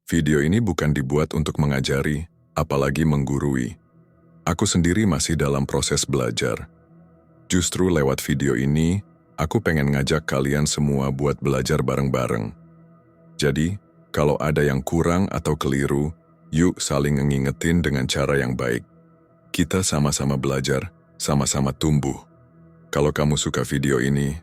Video ini bukan dibuat untuk mengajari, apalagi menggurui. Aku sendiri masih dalam proses belajar. Justru lewat video ini, aku pengen ngajak kalian semua buat belajar bareng-bareng. Jadi, kalau ada yang kurang atau keliru, yuk saling ngingetin dengan cara yang baik. Kita sama-sama belajar, sama-sama tumbuh. Kalau kamu suka video ini,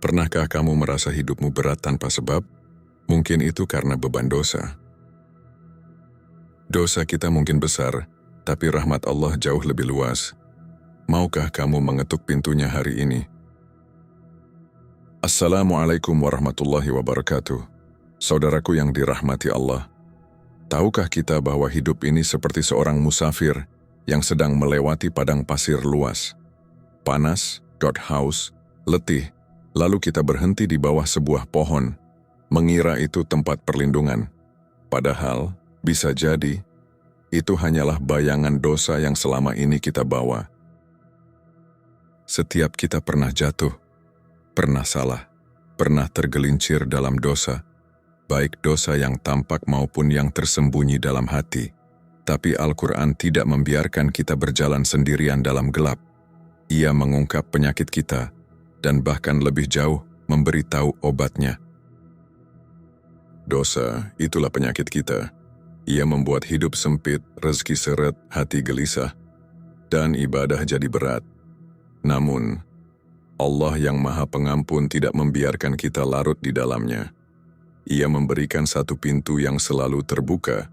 pernahkah kamu merasa hidupmu berat tanpa sebab? Mungkin itu karena beban dosa. Dosa kita mungkin besar, tapi rahmat Allah jauh lebih luas. Maukah kamu mengetuk pintunya hari ini? Assalamualaikum warahmatullahi wabarakatuh. Saudaraku yang dirahmati Allah. Tahukah kita bahwa hidup ini seperti seorang musafir yang sedang melewati padang pasir luas? Panas, haus, letih, lalu kita berhenti di bawah sebuah pohon, mengira itu tempat perlindungan. Padahal, bisa jadi, itu hanyalah bayangan dosa yang selama ini kita bawa. Setiap kita pernah jatuh, pernah salah, pernah tergelincir dalam dosa, baik dosa yang tampak maupun yang tersembunyi dalam hati. Tapi Al-Quran tidak membiarkan kita berjalan sendirian dalam gelap. Ia mengungkap penyakit kita, dan bahkan lebih jauh memberitahu obatnya. Dosa, itulah penyakit kita. Ia membuat hidup sempit, rezeki seret, hati gelisah, dan ibadah jadi berat. Namun, Allah yang Maha Pengampun tidak membiarkan kita larut di dalamnya. Ia memberikan satu pintu yang selalu terbuka.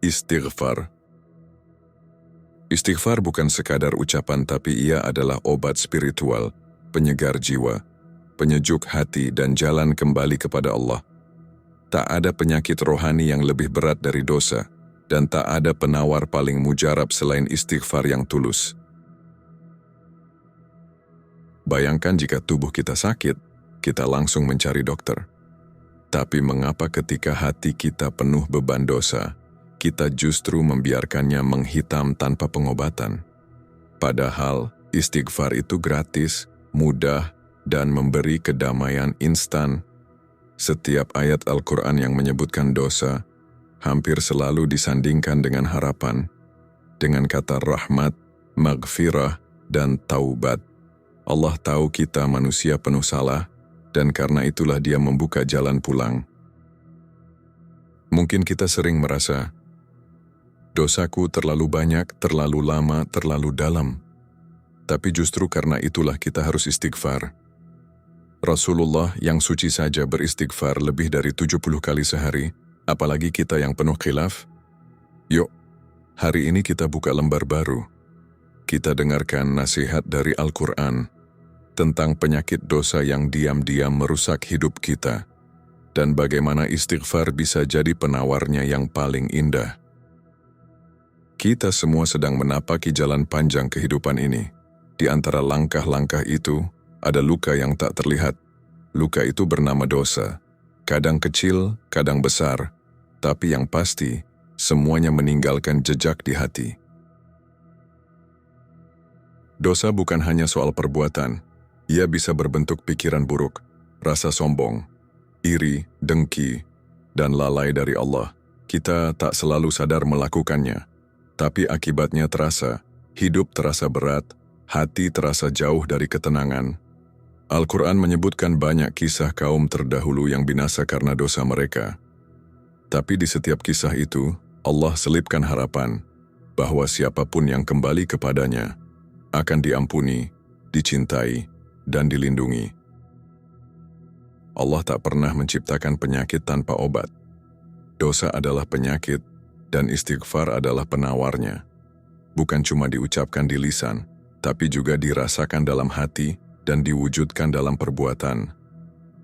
Istighfar. Istighfar bukan sekadar ucapan, tapi ia adalah obat spiritual, penyegar jiwa, penyejuk hati, dan jalan kembali kepada Allah. Tak ada penyakit rohani yang lebih berat dari dosa, dan tak ada penawar paling mujarab selain istighfar yang tulus. Bayangkan jika tubuh kita sakit, kita langsung mencari dokter. Tapi mengapa ketika hati kita penuh beban dosa, kita justru membiarkannya menghitam tanpa pengobatan? Padahal istighfar itu gratis, mudah, dan memberi kedamaian instan. Setiap ayat Al-Quran yang menyebutkan dosa, hampir selalu disandingkan dengan harapan, dengan kata rahmat, maghfirah, dan taubat. Allah tahu kita manusia penuh salah, dan karena itulah Dia membuka jalan pulang. Mungkin kita sering merasa, dosaku terlalu banyak, terlalu lama, terlalu dalam. Tapi justru karena itulah kita harus istighfar. Rasulullah yang suci saja beristighfar lebih dari 70 kali sehari, apalagi kita yang penuh khilaf. Yuk, hari ini kita buka lembar baru. Kita dengarkan nasihat dari Al-Quran tentang penyakit dosa yang diam-diam merusak hidup kita, dan bagaimana istighfar bisa jadi penawarnya yang paling indah. Kita semua sedang menapaki jalan panjang kehidupan ini. Di antara langkah-langkah itu, ada luka yang tak terlihat. Luka itu bernama dosa. Kadang kecil, kadang besar. Tapi yang pasti, semuanya meninggalkan jejak di hati. Dosa bukan hanya soal perbuatan. Ia bisa berbentuk pikiran buruk, rasa sombong, iri, dengki, dan lalai dari Allah. Kita tak selalu sadar melakukannya. Tapi akibatnya terasa, hidup terasa berat, hati terasa jauh dari ketenangan. Al-Quran menyebutkan banyak kisah kaum terdahulu yang binasa karena dosa mereka. Tapi di setiap kisah itu, Allah selipkan harapan bahwa siapapun yang kembali kepadanya akan diampuni, dicintai, dan dilindungi. Allah tak pernah menciptakan penyakit tanpa obat. Dosa adalah penyakit, dan istighfar adalah penawarnya. Bukan cuma diucapkan di lisan, tapi juga dirasakan dalam hati dan diwujudkan dalam perbuatan.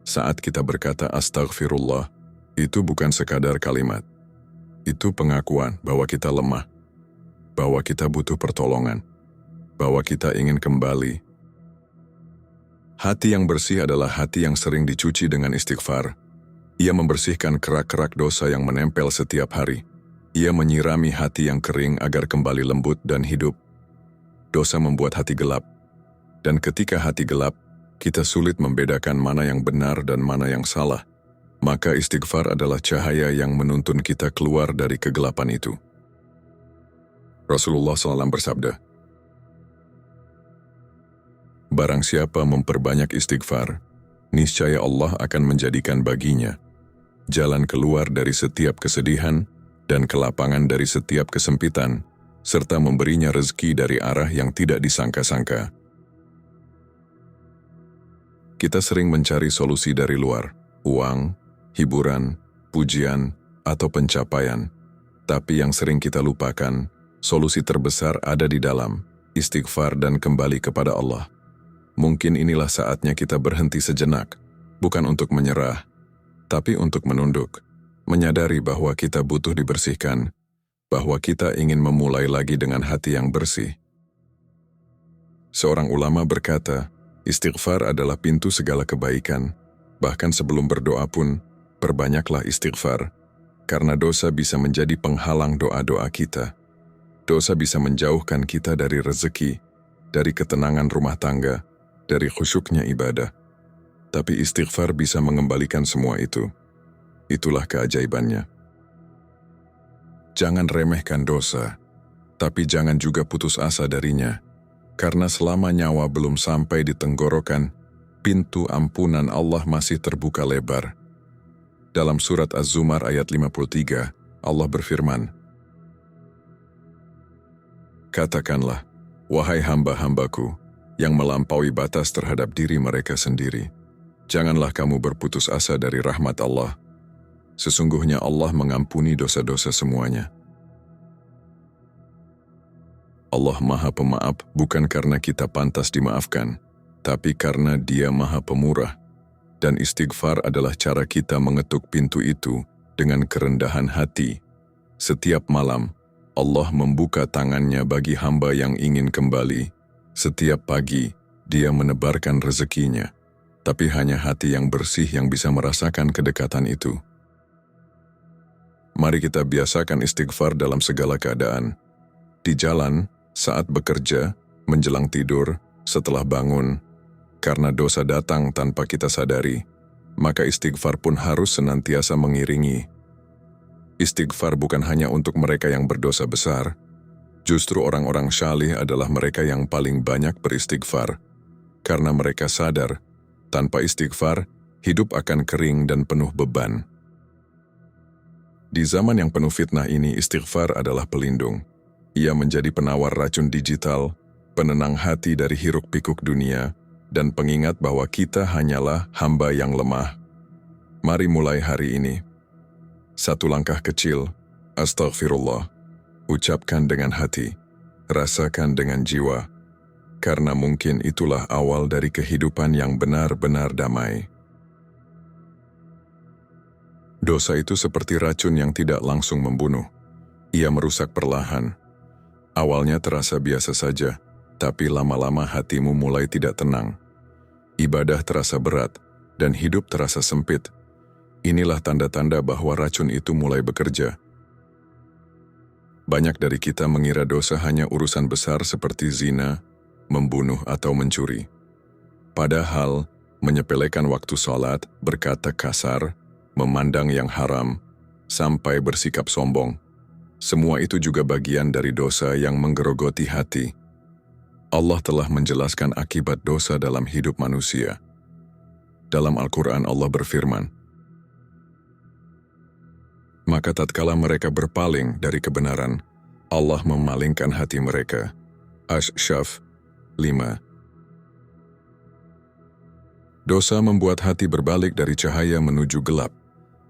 Saat kita berkata astaghfirullah, itu bukan sekadar kalimat. Itu pengakuan bahwa kita lemah, bahwa kita butuh pertolongan, bahwa kita ingin kembali. Hati yang bersih adalah hati yang sering dicuci dengan istighfar. Ia membersihkan kerak-kerak dosa yang menempel setiap hari. Ia menyirami hati yang kering agar kembali lembut dan hidup. Dosa membuat hati gelap. Dan ketika hati gelap, kita sulit membedakan mana yang benar dan mana yang salah. Maka istighfar adalah cahaya yang menuntun kita keluar dari kegelapan itu. Rasulullah SAW bersabda, "Barang siapa memperbanyak istighfar, niscaya Allah akan menjadikan baginya jalan keluar dari setiap kesedihan dan kelapangan dari setiap kesempitan, serta memberinya rezeki dari arah yang tidak disangka-sangka." Kita sering mencari solusi dari luar, uang, hiburan, pujian, atau pencapaian. Tapi yang sering kita lupakan, solusi terbesar ada di dalam istighfar dan kembali kepada Allah. Mungkin inilah saatnya kita berhenti sejenak, bukan untuk menyerah, tapi untuk menunduk, menyadari bahwa kita butuh dibersihkan, bahwa kita ingin memulai lagi dengan hati yang bersih. Seorang ulama berkata, istighfar adalah pintu segala kebaikan. Bahkan sebelum berdoa pun, perbanyaklah istighfar, karena dosa bisa menjadi penghalang doa-doa kita. Dosa bisa menjauhkan kita dari rezeki, dari ketenangan rumah tangga, dari khusyuknya ibadah. Tapi istighfar bisa mengembalikan semua itu. Itulah keajaibannya. Jangan remehkan dosa, tapi jangan juga putus asa darinya. Karena selama nyawa belum sampai di tenggorokan, pintu ampunan Allah masih terbuka lebar. Dalam surat Az-Zumar ayat 53, Allah berfirman, "Katakanlah, wahai hamba-hambaku, yang melampaui batas terhadap diri mereka sendiri, janganlah kamu berputus asa dari rahmat Allah. Sesungguhnya Allah mengampuni dosa-dosa semuanya." Allah Maha Pemaaf bukan karena kita pantas dimaafkan, tapi karena Dia Maha Pemurah. Dan istighfar adalah cara kita mengetuk pintu itu dengan kerendahan hati. Setiap malam, Allah membuka tangannya bagi hamba yang ingin kembali. Setiap pagi, Dia menebarkan rezekinya. Tapi hanya hati yang bersih yang bisa merasakan kedekatan itu. Mari kita biasakan istighfar dalam segala keadaan. Di jalan, saat bekerja, menjelang tidur, setelah bangun. Karena dosa datang tanpa kita sadari, maka istighfar pun harus senantiasa mengiringi. Istighfar bukan hanya untuk mereka yang berdosa besar. Justru orang-orang syalih adalah mereka yang paling banyak beristighfar. Karena mereka sadar, tanpa istighfar, hidup akan kering dan penuh beban. Di zaman yang penuh fitnah ini, istighfar adalah pelindung. Ia menjadi penawar racun digital, penenang hati dari hiruk-pikuk dunia, dan pengingat bahwa kita hanyalah hamba yang lemah. Mari mulai hari ini. Satu langkah kecil, astaghfirullah. Ucapkan dengan hati, rasakan dengan jiwa, karena mungkin itulah awal dari kehidupan yang benar-benar damai. Dosa itu seperti racun yang tidak langsung membunuh. Ia merusak perlahan. Awalnya terasa biasa saja, tapi lama-lama hatimu mulai tidak tenang. Ibadah terasa berat, dan hidup terasa sempit. Inilah tanda-tanda bahwa racun itu mulai bekerja. Banyak dari kita mengira dosa hanya urusan besar seperti zina, membunuh atau mencuri. Padahal, menyepelekan waktu sholat, berkata kasar, memandang yang haram, sampai bersikap sombong. Semua itu juga bagian dari dosa yang menggerogoti hati. Allah telah menjelaskan akibat dosa dalam hidup manusia. Dalam Al-Quran Allah berfirman, "Maka tatkala mereka berpaling dari kebenaran, Allah memalingkan hati mereka." Asy-Syaff 5. Dosa membuat hati berbalik dari cahaya menuju gelap.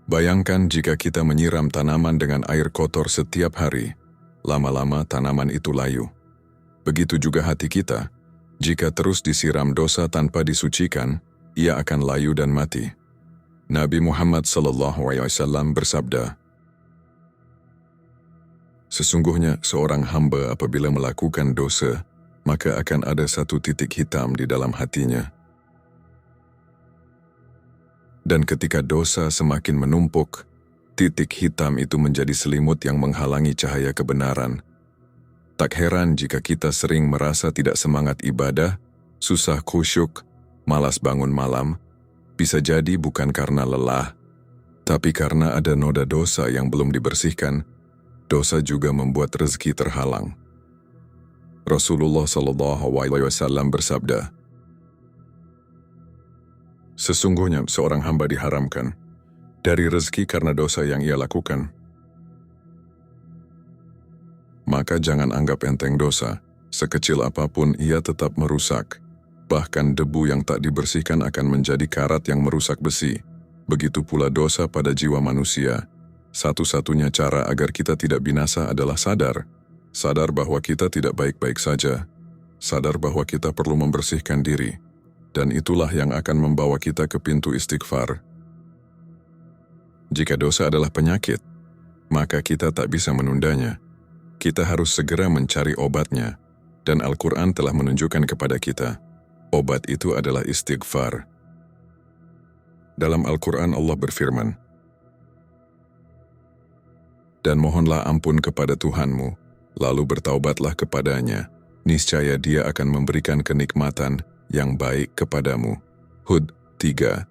Bayangkan jika kita menyiram tanaman dengan air kotor setiap hari, lama-lama tanaman itu layu. Begitu juga hati kita, jika terus disiram dosa tanpa disucikan, ia akan layu dan mati. Nabi Muhammad SAW bersabda, "Sesungguhnya seorang hamba apabila melakukan dosa, maka akan ada satu titik hitam di dalam hatinya. Dan ketika dosa semakin menumpuk, Titik hitam itu menjadi selimut yang menghalangi cahaya kebenaran. Tak heran jika kita sering merasa tidak semangat ibadah, susah khusyuk, malas bangun malam, bisa jadi bukan karena lelah, tapi karena ada noda dosa yang belum dibersihkan. Dosa juga membuat rezeki terhalang. Rasulullah SAW bersabda, "Sesungguhnya seorang hamba diharamkan dari rezeki karena dosa yang ia lakukan. Maka jangan anggap enteng dosa, sekecil apapun ia tetap merusak. Bahkan debu yang tak dibersihkan akan menjadi karat yang merusak besi. Begitu pula dosa pada jiwa manusia. Satu-satunya cara agar kita tidak binasa adalah sadar. Sadar bahwa kita tidak baik-baik saja. Sadar bahwa kita perlu membersihkan diri. Dan itulah yang akan membawa kita ke pintu istighfar. Jika dosa adalah penyakit, maka kita tak bisa menundanya. Kita harus segera mencari obatnya. Dan Al-Quran telah menunjukkan kepada kita, obat itu adalah istighfar. Dalam Al-Quran Allah berfirman, "Dan mohonlah ampun kepada Tuhanmu, lalu bertaubatlah kepadanya, niscaya Dia akan memberikan kenikmatan yang baik kepadamu." Hud 3.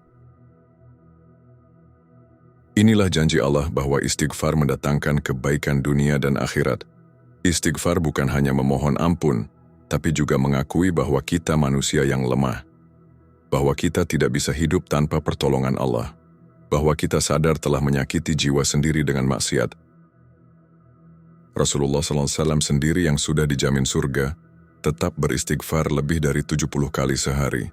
Inilah janji Allah bahwa istighfar mendatangkan kebaikan dunia dan akhirat. Istighfar bukan hanya memohon ampun, tapi juga mengakui bahwa kita manusia yang lemah, bahwa kita tidak bisa hidup tanpa pertolongan Allah, bahwa kita sadar telah menyakiti jiwa sendiri dengan maksiat. Rasulullah SAW sendiri yang sudah dijamin surga, tetap beristighfar lebih dari 70 kali sehari.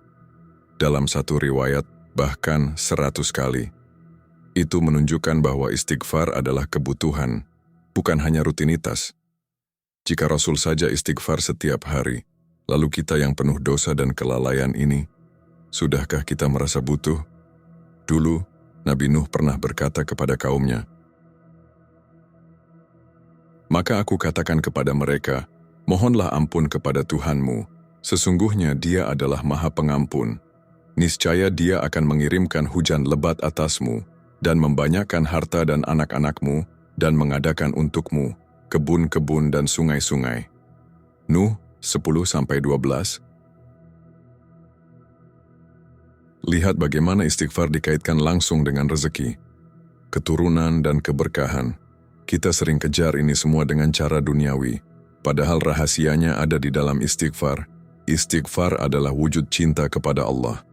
Dalam satu riwayat, bahkan 100 kali. Itu menunjukkan bahwa istighfar adalah kebutuhan, bukan hanya rutinitas. Jika Rasul saja istighfar setiap hari, lalu kita yang penuh dosa dan kelalaian ini, sudahkah kita merasa butuh? Dulu, Nabi Nuh pernah berkata kepada kaumnya, "Maka aku katakan kepada mereka, mohonlah ampun kepada Tuhanmu, sesungguhnya Dia adalah Maha Pengampun. Niscaya Dia akan mengirimkan hujan lebat atasmu, dan membanyakkan harta dan anak-anakmu, dan mengadakan untukmu kebun-kebun dan sungai-sungai." Nuh 10-12. Lihat bagaimana istighfar dikaitkan langsung dengan rezeki, keturunan dan keberkahan. Kita sering kejar ini semua dengan cara duniawi, padahal rahasianya ada di dalam istighfar. Istighfar adalah wujud cinta kepada Allah.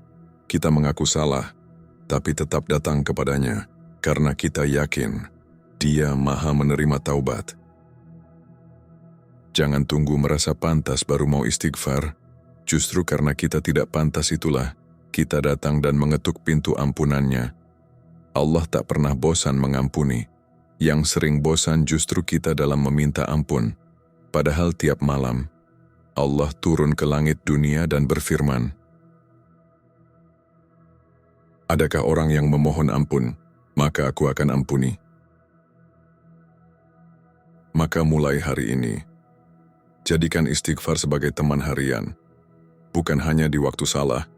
Kita mengaku salah, tapi tetap datang kepadanya, karena kita yakin Dia Maha menerima taubat. Jangan tunggu merasa pantas baru mau istighfar. Justru karena kita tidak pantas itulah, kita datang dan mengetuk pintu ampunannya. Allah tak pernah bosan mengampuni. Yang sering bosan justru kita dalam meminta ampun. Padahal tiap malam, Allah turun ke langit dunia dan berfirman, "Adakah orang yang memohon ampun, maka aku akan ampuni." Maka mulai hari ini, jadikan istighfar sebagai teman harian. Bukan hanya di waktu salah,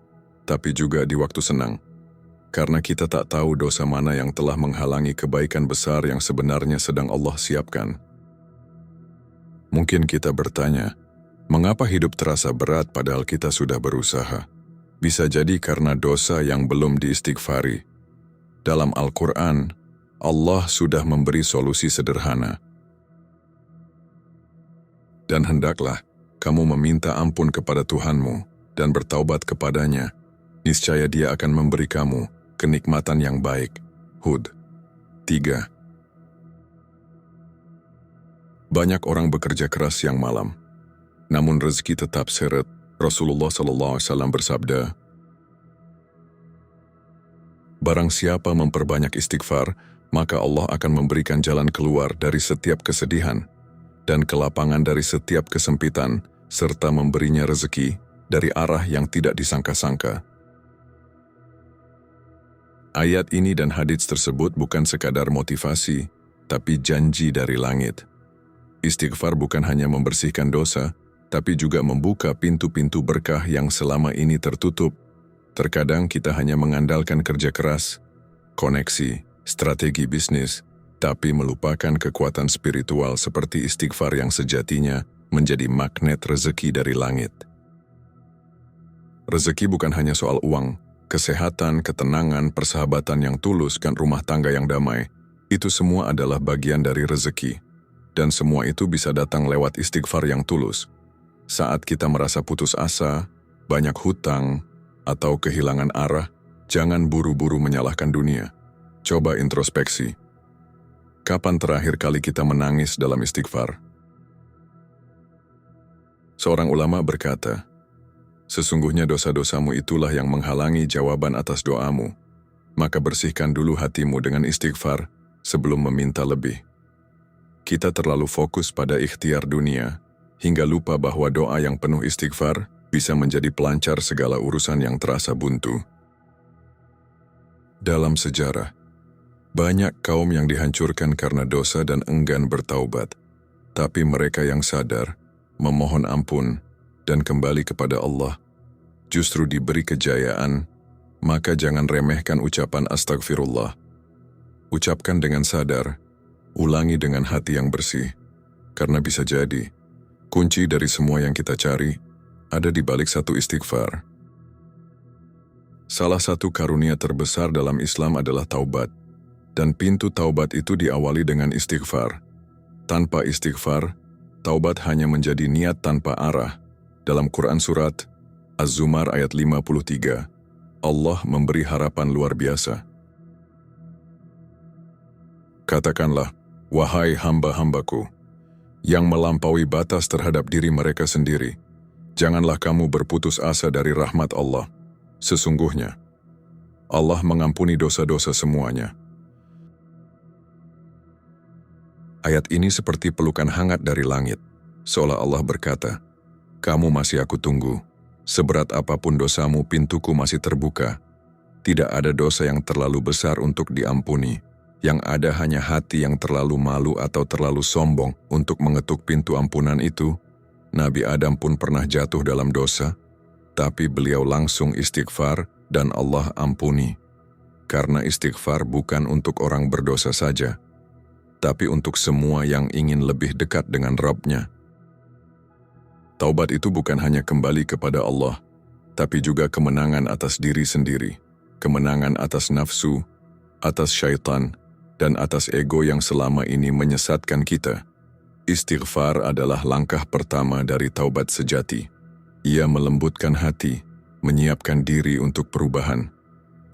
tapi juga di waktu senang. Karena kita tak tahu dosa mana yang telah menghalangi kebaikan besar yang sebenarnya sedang Allah siapkan. Mungkin kita bertanya, mengapa hidup terasa berat padahal kita sudah berusaha? Bisa jadi karena dosa yang belum diistighfari. Dalam Al-Quran, Allah sudah memberi solusi sederhana. Dan hendaklah kamu meminta ampun kepada Tuhanmu dan bertaubat kepadanya. Niscaya Dia akan memberi kamu kenikmatan yang baik. Hud 3. Banyak orang bekerja keras siang malam, namun rezeki tetap seret. Rasulullah SAW bersabda, "Barang siapa memperbanyak istighfar, maka Allah akan memberikan jalan keluar dari setiap kesedihan dan kelapangan dari setiap kesempitan, serta memberinya rezeki dari arah yang tidak disangka-sangka." Ayat ini dan hadits tersebut bukan sekadar motivasi, tapi janji dari langit. Istighfar bukan hanya membersihkan dosa, tapi juga membuka pintu-pintu berkah yang selama ini tertutup. Terkadang kita hanya mengandalkan kerja keras, koneksi, strategi bisnis, tapi melupakan kekuatan spiritual seperti istighfar yang sejatinya menjadi magnet rezeki dari langit. Rezeki bukan hanya soal uang, kesehatan, ketenangan, persahabatan yang tulus, dan rumah tangga yang damai. Itu semua adalah bagian dari rezeki. Dan semua itu bisa datang lewat istighfar yang tulus. Saat kita merasa putus asa, banyak hutang, atau kehilangan arah, jangan buru-buru menyalahkan dunia. Coba introspeksi. Kapan terakhir kali kita menangis dalam istighfar? Seorang ulama berkata, sesungguhnya dosa-dosamu itulah yang menghalangi jawaban atas doamu. Maka bersihkan dulu hatimu dengan istighfar sebelum meminta lebih. Kita terlalu fokus pada ikhtiar dunia, hingga lupa bahwa doa yang penuh istighfar bisa menjadi pelancar segala urusan yang terasa buntu. Dalam sejarah, banyak kaum yang dihancurkan karena dosa dan enggan bertaubat. Tapi mereka yang sadar, memohon ampun, dan kembali kepada Allah, justru diberi kejayaan. Maka jangan remehkan ucapan astagfirullah. Ucapkan dengan sadar, ulangi dengan hati yang bersih. Karena bisa jadi, kunci dari semua yang kita cari ada di balik satu istighfar. Salah satu karunia terbesar dalam Islam adalah taubat. Dan pintu taubat itu diawali dengan istighfar. Tanpa istighfar, taubat hanya menjadi niat tanpa arah. Dalam Quran Surat Az-Zumar ayat 53, Allah memberi harapan luar biasa. Katakanlah, wahai hamba-hambaku, yang melampaui batas terhadap diri mereka sendiri, janganlah kamu berputus asa dari rahmat Allah. Sesungguhnya, Allah mengampuni dosa-dosa semuanya. Ayat ini seperti pelukan hangat dari langit, seolah Allah berkata, kamu masih aku tunggu, seberat apapun dosamu pintuku masih terbuka. Tidak ada dosa yang terlalu besar untuk diampuni, yang ada hanya hati yang terlalu malu atau terlalu sombong untuk mengetuk pintu ampunan itu. Nabi Adam pun pernah jatuh dalam dosa, tapi beliau langsung istighfar dan Allah ampuni. Karena istighfar bukan untuk orang berdosa saja, tapi untuk semua yang ingin lebih dekat dengan Rabb-Nya. Taubat itu bukan hanya kembali kepada Allah, tapi juga kemenangan atas diri sendiri, kemenangan atas nafsu, atas syaitan, dan atas ego yang selama ini menyesatkan kita. Istighfar adalah langkah pertama dari taubat sejati. Ia melembutkan hati, menyiapkan diri untuk perubahan,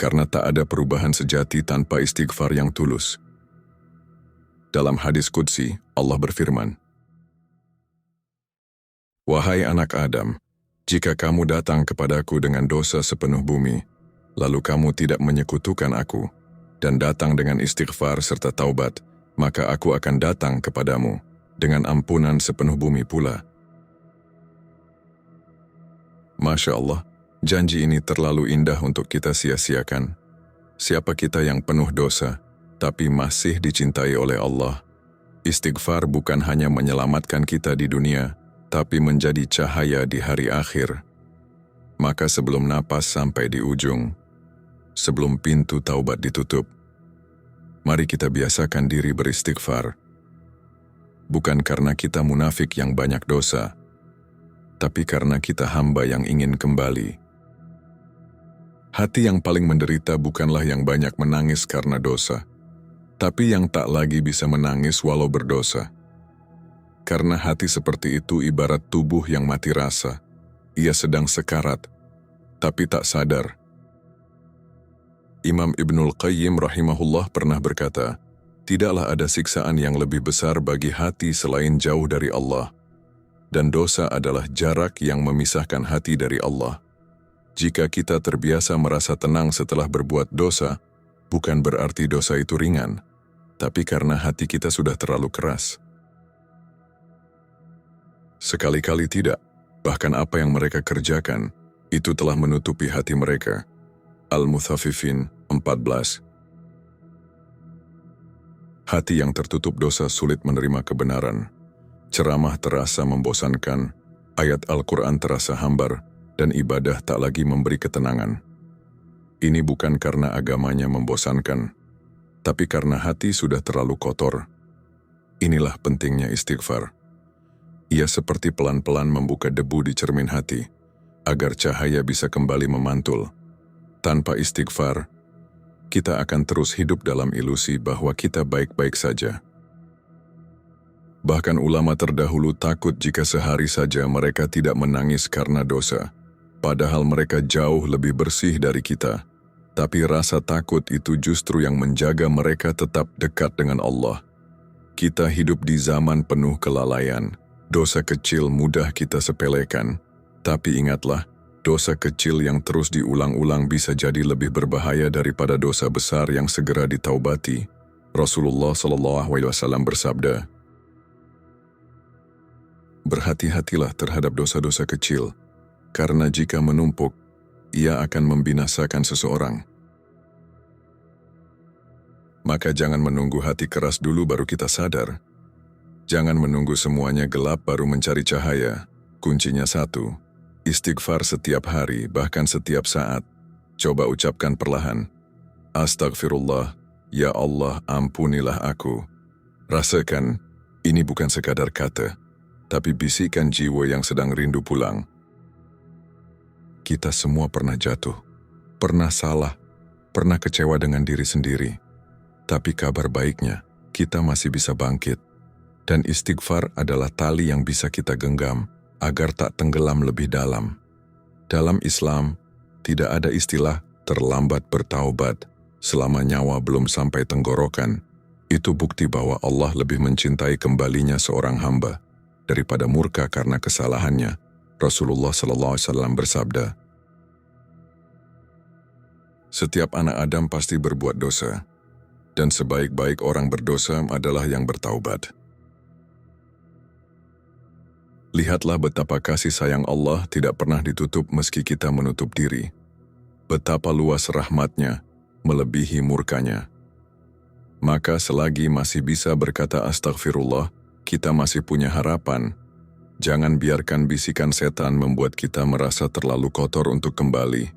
karena tak ada perubahan sejati tanpa istighfar yang tulus. Dalam hadis qudsi, Allah berfirman, wahai anak Adam, jika kamu datang kepadaku dengan dosa sepenuh bumi, lalu kamu tidak menyekutukan aku, dan datang dengan istighfar serta taubat, maka aku akan datang kepadamu dengan ampunan sepenuh bumi pula. Masya Allah, janji ini terlalu indah untuk kita sia-siakan. Siapa kita yang penuh dosa, tapi masih dicintai oleh Allah? Istighfar bukan hanya menyelamatkan kita di dunia, tapi menjadi cahaya di hari akhir. Maka sebelum napas sampai di ujung, sebelum pintu taubat ditutup, mari kita biasakan diri beristighfar. Bukan karena kita munafik yang banyak dosa, tapi karena kita hamba yang ingin kembali. Hati yang paling menderita bukanlah yang banyak menangis karena dosa, tapi yang tak lagi bisa menangis walau berdosa. Karena hati seperti itu ibarat tubuh yang mati rasa. Ia sedang sekarat, tapi tak sadar. Imam Ibnul Qayyim rahimahullah pernah berkata, tidaklah ada siksaan yang lebih besar bagi hati selain jauh dari Allah. Dan dosa adalah jarak yang memisahkan hati dari Allah. Jika kita terbiasa merasa tenang setelah berbuat dosa, bukan berarti dosa itu ringan, tapi karena hati kita sudah terlalu keras. Sekali-kali tidak, bahkan apa yang mereka kerjakan, itu telah menutupi hati mereka. Al-Muthaffifin 14. Hati yang tertutup dosa sulit menerima kebenaran. Ceramah terasa membosankan, ayat Al-Quran terasa hambar, dan ibadah tak lagi memberi ketenangan. Ini bukan karena agamanya membosankan, Tapi karena hati sudah terlalu kotor, inilah pentingnya istighfar. Ia seperti pelan-pelan membuka debu di cermin hati, agar cahaya bisa kembali memantul. Tanpa istighfar, kita akan terus hidup dalam ilusi bahwa kita baik-baik saja. Bahkan ulama terdahulu takut jika sehari saja mereka tidak menangis karena dosa, padahal mereka jauh lebih bersih dari kita. Tapi rasa takut itu justru yang menjaga mereka tetap dekat dengan Allah. Kita hidup di zaman penuh kelalaian. Dosa kecil mudah kita sepelekan, tapi ingatlah, dosa kecil yang terus diulang-ulang bisa jadi lebih berbahaya daripada dosa besar yang segera ditaubati. Rasulullah SAW bersabda, "Berhati-hatilah terhadap dosa-dosa kecil, karena jika menumpuk, ia akan membinasakan seseorang." Maka jangan menunggu hati keras dulu baru kita sadar. Jangan menunggu semuanya gelap baru mencari cahaya. Kuncinya satu, istighfar setiap hari, bahkan setiap saat. Coba ucapkan perlahan, "Astagfirullah, ya Allah ampunilah aku." Rasakan, ini bukan sekadar kata, tapi bisikan jiwa yang sedang rindu pulang. Kita semua pernah jatuh, pernah salah, pernah kecewa dengan diri sendiri. Tapi kabar baiknya, kita masih bisa bangkit. Dan istighfar adalah tali yang bisa kita genggam agar tak tenggelam lebih dalam. Dalam Islam, tidak ada istilah terlambat bertaubat selama nyawa belum sampai tenggorokan. Itu bukti bahwa Allah lebih mencintai kembalinya seorang hamba daripada murka karena kesalahannya. Rasulullah SAW bersabda, "Setiap anak Adam pasti berbuat dosa, dan sebaik-baik orang berdosa adalah yang bertaubat." Lihatlah betapa kasih sayang Allah tidak pernah ditutup meski kita menutup diri. Betapa luas rahmatnya melebihi murkanya. Maka selagi masih bisa berkata astagfirullah, kita masih punya harapan. Jangan biarkan bisikan setan membuat kita merasa terlalu kotor untuk kembali.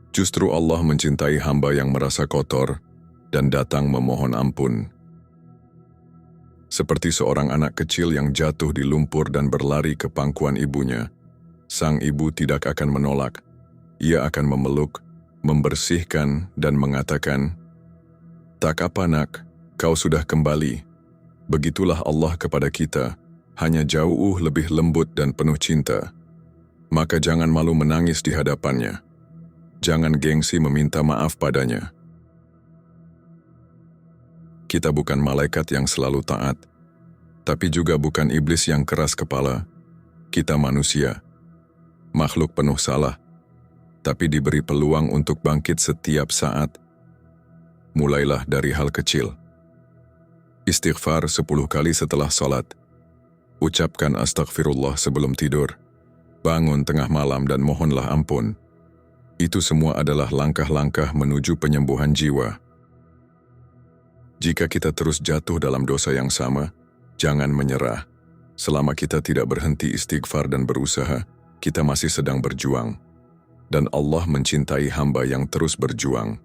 Justru Allah mencintai hamba yang merasa kotor dan datang memohon ampun. Seperti seorang anak kecil yang jatuh di lumpur dan berlari ke pangkuan ibunya, sang ibu tidak akan menolak. Ia akan memeluk, membersihkan, dan mengatakan, "Tak apa nak, kau sudah kembali." Begitulah Allah kepada kita, hanya jauh lebih lembut dan penuh cinta. Maka jangan malu menangis di hadapannya. Jangan gengsi meminta maaf padanya. Kita bukan malaikat yang selalu taat, tapi juga bukan iblis yang keras kepala. Kita manusia, makhluk penuh salah, tapi diberi peluang untuk bangkit setiap saat. Mulailah dari hal kecil. Istighfar 10 kali setelah sholat. Ucapkan astagfirullah sebelum tidur. Bangun tengah malam dan mohonlah ampun. Itu semua adalah langkah-langkah menuju penyembuhan jiwa. Jika kita terus jatuh dalam dosa yang sama, jangan menyerah. Selama kita tidak berhenti istighfar dan berusaha, kita masih sedang berjuang. Dan Allah mencintai hamba yang terus berjuang.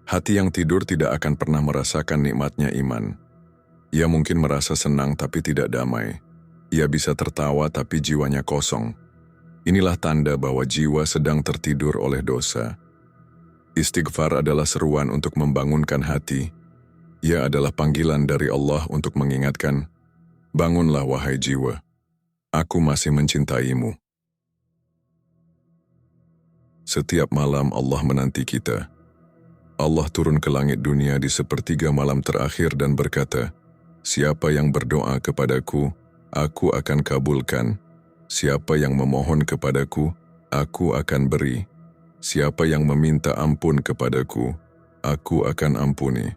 Hati yang tidur tidak akan pernah merasakan nikmatnya iman. Ia mungkin merasa senang tapi tidak damai. Ia bisa tertawa tapi jiwanya kosong. Inilah tanda bahwa jiwa sedang tertidur oleh dosa. Istighfar adalah seruan untuk membangunkan hati. Ia adalah panggilan dari Allah untuk mengingatkan, "Bangunlah wahai jiwa, aku masih mencintaimu." Setiap malam Allah menanti kita. Allah turun ke langit dunia di sepertiga malam terakhir dan berkata, "Siapa yang berdoa kepadaku, aku akan kabulkan. Siapa yang memohon kepadaku, aku akan beri. Siapa yang meminta ampun kepadaku, aku akan ampuni."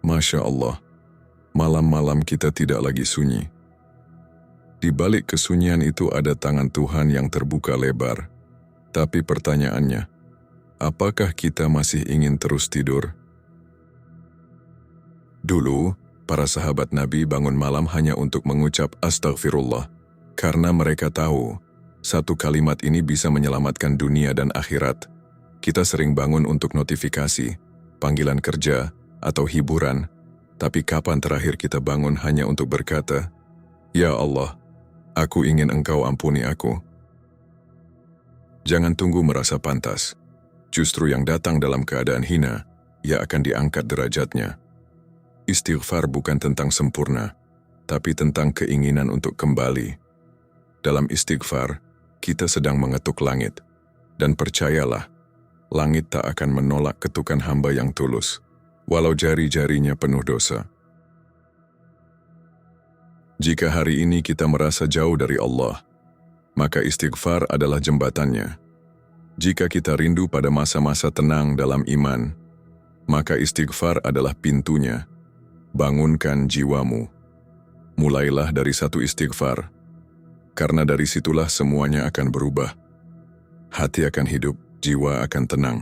Masya Allah, malam-malam kita tidak lagi sunyi. Di balik kesunyian itu ada tangan Tuhan yang terbuka lebar. Tapi pertanyaannya, apakah kita masih ingin terus tidur? Dulu, para sahabat Nabi bangun malam hanya untuk mengucap astagfirullah, karena mereka tahu, satu kalimat ini bisa menyelamatkan dunia dan akhirat. Kita sering bangun untuk notifikasi, panggilan kerja, atau hiburan, tapi kapan terakhir kita bangun hanya untuk berkata, "Ya Allah, aku ingin Engkau ampuni aku." Jangan tunggu merasa pantas. Justru yang datang dalam keadaan hina, ia akan diangkat derajatnya. Istighfar bukan tentang sempurna, tapi tentang keinginan untuk kembali. Dalam istighfar, kita sedang mengetuk langit. Dan percayalah, langit tak akan menolak ketukan hamba yang tulus, walau jari-jarinya penuh dosa. Jika hari ini kita merasa jauh dari Allah, maka istighfar adalah jembatannya. Jika kita rindu pada masa-masa tenang dalam iman, maka istighfar adalah pintunya. Bangunkan jiwamu. Mulailah dari satu istighfar, karena dari situlah semuanya akan berubah. Hati akan hidup, jiwa akan tenang,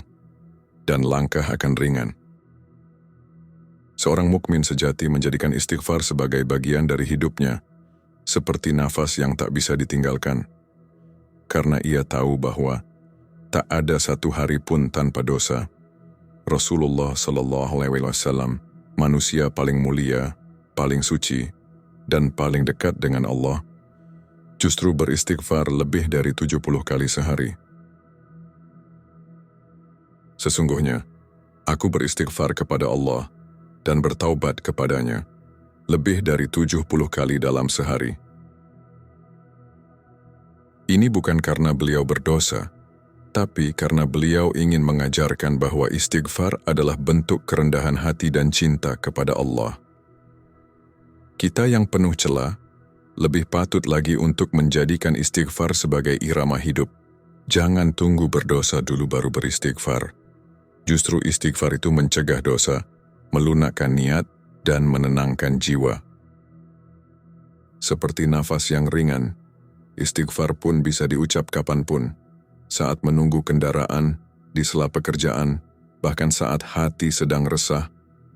dan langkah akan ringan. Seorang mukmin sejati menjadikan istighfar sebagai bagian dari hidupnya, seperti nafas yang tak bisa ditinggalkan. Karena ia tahu bahwa tak ada satu hari pun tanpa dosa. Rasulullah SAW, manusia paling mulia, paling suci, dan paling dekat dengan Allah, justru beristighfar lebih dari 70 kali sehari. Sesungguhnya, aku beristighfar kepada Allah dan bertaubat kepadanya lebih dari 70 kali dalam sehari. Ini bukan karena beliau berdosa, tapi karena beliau ingin mengajarkan bahwa istighfar adalah bentuk kerendahan hati dan cinta kepada Allah. Kita yang penuh celah, lebih patut lagi untuk menjadikan istighfar sebagai irama hidup. Jangan tunggu berdosa dulu baru beristighfar. Justru istighfar itu mencegah dosa, melunakkan niat, dan menenangkan jiwa. Seperti nafas yang ringan, istighfar pun bisa diucap kapanpun. Saat menunggu kendaraan, di sela pekerjaan, bahkan saat hati sedang resah,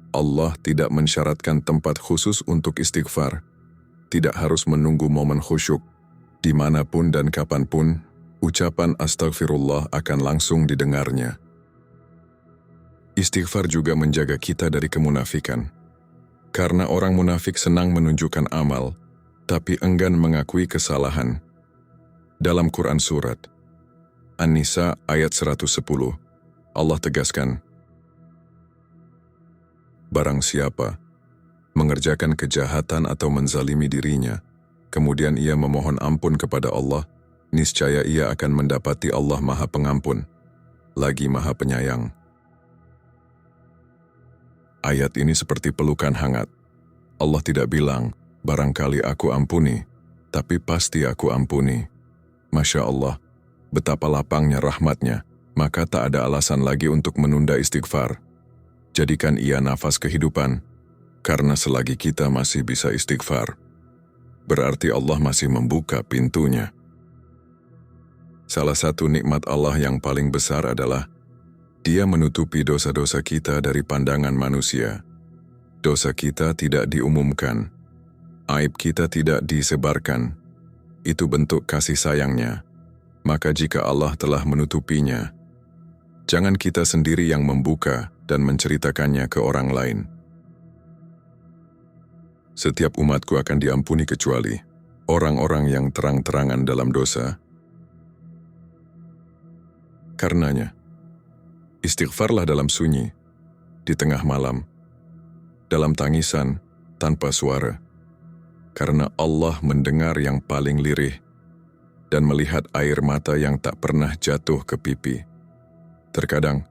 Allah tidak mensyaratkan tempat khusus untuk istighfar. Tidak harus menunggu momen khusyuk. Dimanapun dan kapanpun, ucapan astagfirullah akan langsung didengarnya. Istighfar juga menjaga kita dari kemunafikan. Karena orang munafik senang menunjukkan amal, tapi enggan mengakui kesalahan. Dalam Quran Surat An-Nisa ayat 110, Allah tegaskan, "Barang siapa mengerjakan kejahatan atau menzalimi dirinya, kemudian ia memohon ampun kepada Allah, niscaya ia akan mendapati Allah Maha Pengampun, lagi Maha Penyayang." Ayat ini seperti pelukan hangat. Allah tidak bilang, "Barangkali aku ampuni," tapi pasti aku ampuni. Masya Allah, betapa lapangnya rahmatnya, maka tak ada alasan lagi untuk menunda istighfar. Jadikan ia nafas kehidupan, karena selagi kita masih bisa istighfar, berarti Allah masih membuka pintunya. Salah satu nikmat Allah yang paling besar adalah Dia menutupi dosa-dosa kita dari pandangan manusia. Dosa kita tidak diumumkan, aib kita tidak disebarkan. Itu bentuk kasih sayangnya. Maka jika Allah telah menutupinya, jangan kita sendiri yang membuka dan menceritakannya ke orang lain. Setiap umatku akan diampuni kecuali orang-orang yang terang-terangan dalam dosa. Karenanya, istighfarlah dalam sunyi, di tengah malam, dalam tangisan, tanpa suara. Karena Allah mendengar yang paling lirih dan melihat air mata yang tak pernah jatuh ke pipi. Terkadang,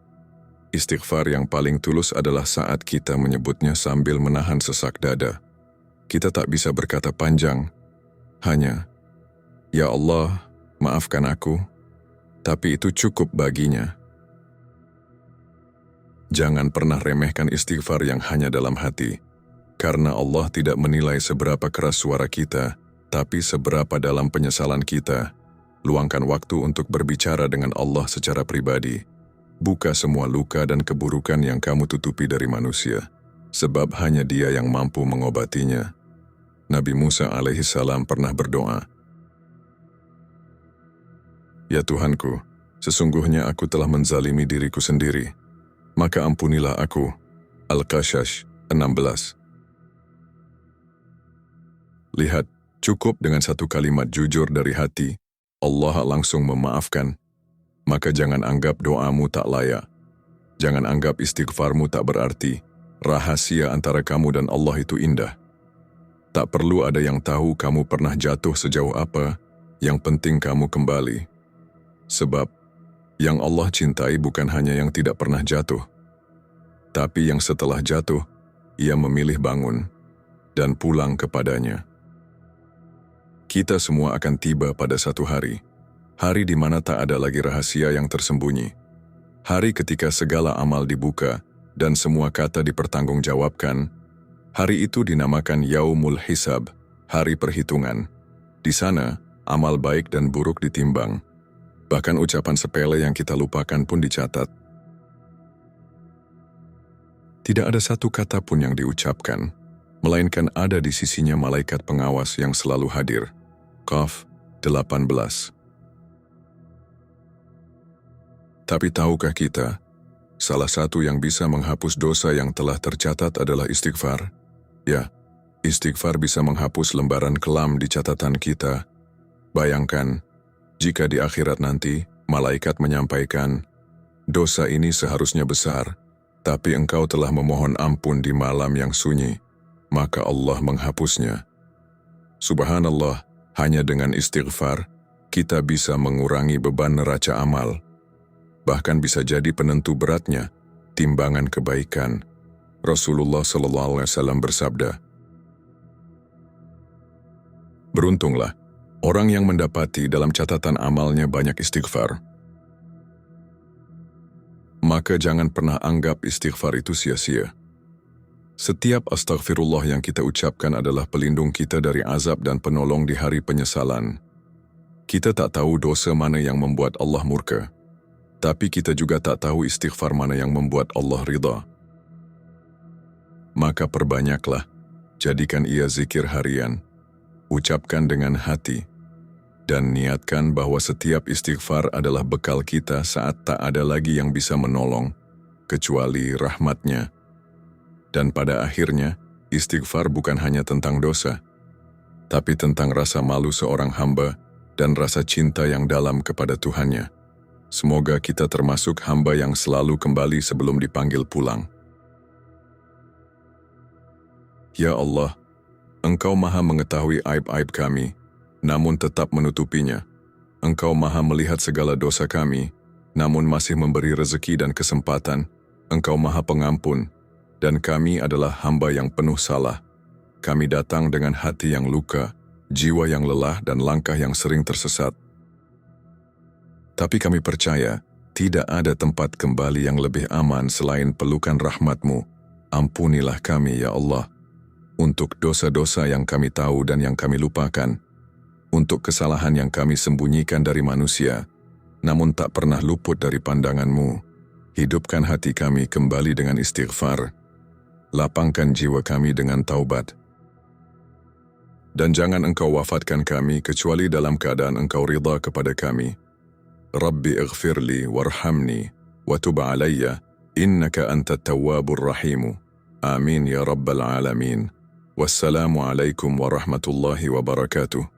istighfar yang paling tulus adalah saat kita menyebutnya sambil menahan sesak dada. Kita tak bisa berkata panjang, hanya, "Ya Allah, maafkan aku," tapi itu cukup baginya. Jangan pernah remehkan istighfar yang hanya dalam hati, karena Allah tidak menilai seberapa keras suara kita, tapi seberapa dalam penyesalan kita. Luangkan waktu untuk berbicara dengan Allah secara pribadi. Buka semua luka dan keburukan yang kamu tutupi dari manusia, sebab hanya Dia yang mampu mengobatinya. Nabi Musa alaihissalam pernah berdoa, "Ya Tuhanku, sesungguhnya aku telah menzalimi diriku sendiri. maka ampunilah aku. Al-Qasas 16. Lihat, cukup dengan satu kalimat jujur dari hati, Allah langsung memaafkan. Maka jangan anggap doamu tak layak. Jangan anggap istighfarmu tak berarti. Rahasia antara kamu dan Allah itu indah. Tak perlu ada yang tahu kamu pernah jatuh sejauh apa, yang penting kamu kembali. Sebab, yang Allah cintai bukan hanya yang tidak pernah jatuh, tapi yang setelah jatuh, ia memilih bangun dan pulang kepadanya. Kita semua akan tiba pada satu hari di mana tak ada lagi rahasia yang tersembunyi. Hari ketika segala amal dibuka dan semua kata dipertanggungjawabkan. Hari itu dinamakan Yaumul Hisab, hari perhitungan. Di sana, amal baik dan buruk ditimbang. Bahkan ucapan sepele yang kita lupakan pun dicatat. Tidak ada satu kata pun yang diucapkan, melainkan ada di sisinya malaikat pengawas yang selalu hadir. Qaf 18. Tapi tahukah kita, salah satu yang bisa menghapus dosa yang telah tercatat adalah istighfar? Ya, istighfar bisa menghapus lembaran kelam di catatan kita. Bayangkan, jika di akhirat nanti, malaikat menyampaikan, dosa ini seharusnya besar, tapi engkau telah memohon ampun di malam yang sunyi, maka Allah menghapusnya. Subhanallah, hanya dengan istighfar, kita bisa mengurangi beban neraca amal. Bahkan bisa jadi penentu beratnya, timbangan kebaikan. Rasulullah SAW bersabda, beruntunglah orang yang mendapati dalam catatan amalnya banyak istighfar. Maka jangan pernah anggap istighfar itu sia-sia. Setiap astagfirullah yang kita ucapkan adalah pelindung kita dari azab dan penolong di hari penyesalan. Kita tak tahu dosa mana yang membuat Allah murka, tapi kita juga tak tahu istighfar mana yang membuat Allah ridha. Maka perbanyaklah, jadikan ia zikir harian, ucapkan dengan hati, dan niatkan bahwa setiap istighfar adalah bekal kita saat tak ada lagi yang bisa menolong, kecuali rahmatnya. Dan pada akhirnya, istighfar bukan hanya tentang dosa, tapi tentang rasa malu seorang hamba dan rasa cinta yang dalam kepada Tuhannya. Semoga kita termasuk hamba yang selalu kembali sebelum dipanggil pulang. Ya Allah, Engkau Maha mengetahui aib-aib kami, namun tetap menutupinya. Engkau Maha melihat segala dosa kami, namun masih memberi rezeki dan kesempatan. Engkau Maha Pengampun, dan kami adalah hamba yang penuh salah. Kami datang dengan hati yang luka, jiwa yang lelah, dan langkah yang sering tersesat. Tapi kami percaya, tidak ada tempat kembali yang lebih aman selain pelukan rahmat-Mu. Ampunilah kami, ya Allah, untuk dosa-dosa yang kami tahu dan yang kami lupakan, untuk kesalahan yang kami sembunyikan dari manusia, namun tak pernah luput dari pandangan-Mu. Hidupkan hati kami kembali dengan istighfar, lapangkan jiwa kami dengan taubat. Dan jangan Engkau wafatkan kami kecuali dalam keadaan Engkau ridha kepada kami. Rabbi ighfirli warhamni wa tub alayya innaka antat tawwabur rahimu. Amin ya rabbal alamin. Wassalamu alaikum warahmatullahi wabarakatuh.